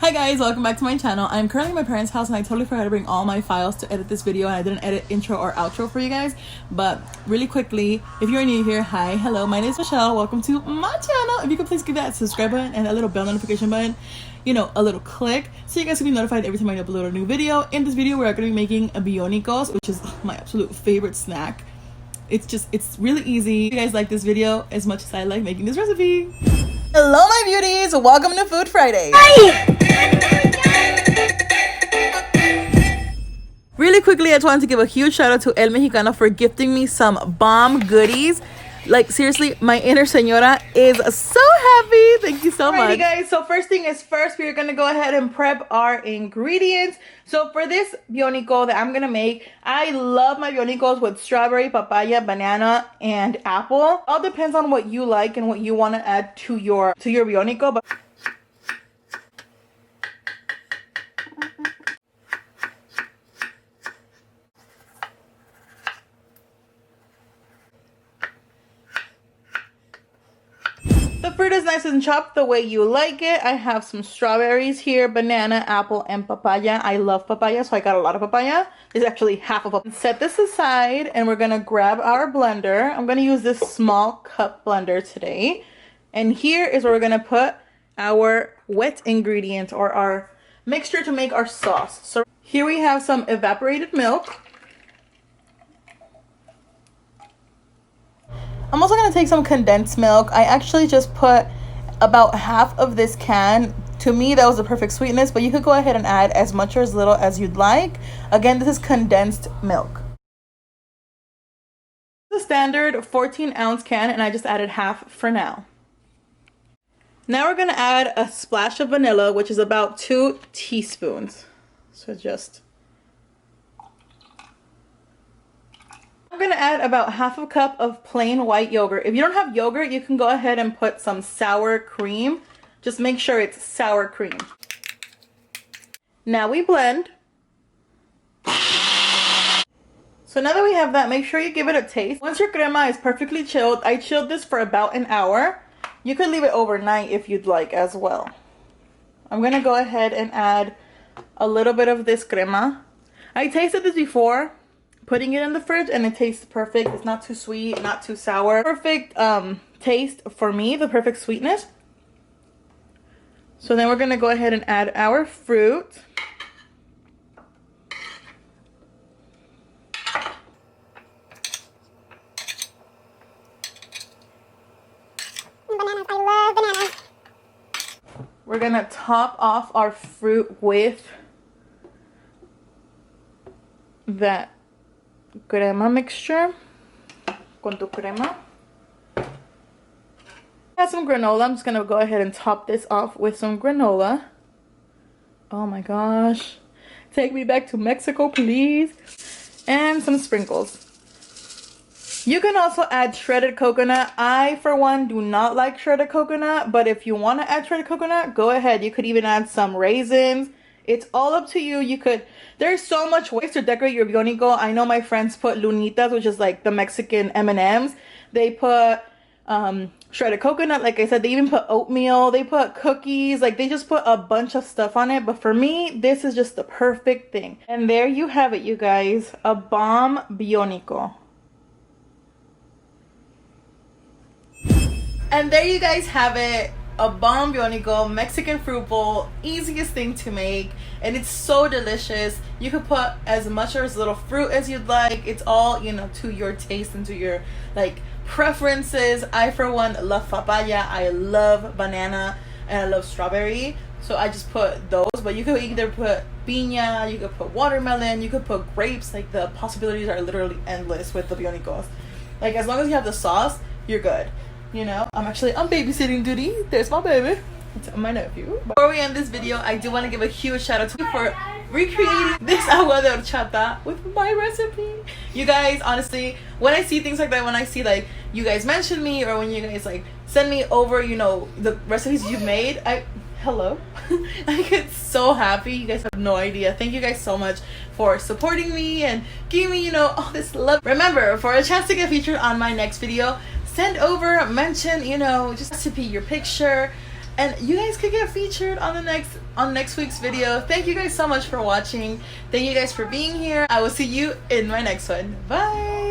Hi guys, welcome back to my channel. I'm currently at my parents' house and I totally forgot to bring all my files to edit this video, and I didn't edit intro or outro for you guys. But really quickly, if you're new here, hi, hello, my name is Michelle. Welcome to my channel. If you could please give that subscribe button and that little bell notification button, you know, a little click, so you guys can be notified every time I upload a new video. In this video, we're going to be making a Biónicos, which is my absolute favorite snack. It's really easy. If you guys like this video as much as I like making this recipe. Hello my beauties, welcome to Food Friday. Really quickly, I just wanted to give a huge shout out to El Mexicano for gifting me some bomb goodies. Like seriously, my inner señora is so happy. Thank you so much. Alrighty guys, so first thing is first, we're gonna go ahead and prep our ingredients. So for this bionico that I'm gonna make, I love my bionicos with strawberry, papaya, banana, and apple. All depends on what you like and what you want to add to your bionico. But the fruit is nice and chopped the way you like it. I have some strawberries here, banana, apple, and papaya. I love papaya, so I got a lot of papaya. It's actually half of a. Set this aside, and we're gonna grab our blender. I'm gonna use this small cup blender today. And here is where we're gonna put our wet ingredients, or our mixture to make our sauce. So here we have some evaporated milk. I'm also going to take some condensed milk. I actually just put about half of this can. To me, that was the perfect sweetness, but you could go ahead and add as much or as little as you'd like. Again, this is condensed milk. The standard 14-ounce can, and I just added half for now. Now we're going to add a splash of vanilla, which is about 2 teaspoons. So just... I'm going to add about half a cup of plain white yogurt. If you don't have yogurt, you can go ahead and put some sour cream. Just make sure it's sour cream. Now we blend. So now that we have that, make sure you give it a taste. Once your crema is perfectly chilled, I chilled this for about an hour. You could leave it overnight if you'd like as well. I'm going to go ahead and add a little bit of this crema. I tasted this before putting it in the fridge, and it tastes perfect. It's not too sweet, not too sour. Perfect taste for me, the perfect sweetness. So then we're gonna go ahead and add our fruit. Bananas, I love bananas. We're gonna top off our fruit with that crema mixture. Con tu crema. I have some granola. I'm just gonna go ahead and top this off with some granola. Oh my gosh. Take me back to Mexico, please. And some sprinkles. You can also add shredded coconut. I, for one, do not like shredded coconut, but if you want to add shredded coconut, go ahead. You could even add some raisins. It's all up to you. You could, there's so much ways to decorate your bionico. I know my friends put lunitas, which is like the Mexican M&Ms. They put shredded coconut, like I said. They even put oatmeal. They put cookies. Like, they just put a bunch of stuff on it. But for me, this is just the perfect thing. And there you have it, you guys. A bomb bionico. And there you guys have it. A bomb bionico Mexican fruit bowl, easiest thing to make, and it's so delicious. You could put as much or as little fruit as you'd like. It's all, you know, to your taste and to your like preferences. I, for one, love papaya, I love banana, and I love strawberry, so I just put those. But you could either put piña, you could put watermelon, you could put grapes. Like, the possibilities are literally endless with the bionicos. Like, as long as you have the sauce, you're good. You know, I'm actually on babysitting duty. There's my baby. It's my nephew. Before we end this video, I do want to give a huge shout out to you for recreating this agua de horchata with my recipe. You guys, honestly, when I see things like that, when I see like you guys mention me, or when you guys like send me over, you know, the recipes you've made, I get so happy. You guys have no idea. Thank you guys so much for supporting me and giving me, you know, all this love. Remember, for a chance to get featured on my next video, send over, mention, you know, just recipe, your picture, and you guys could get featured on the next week's video. Thank you guys so much for watching. Thank you guys for being here. I will see you in my next one. Bye.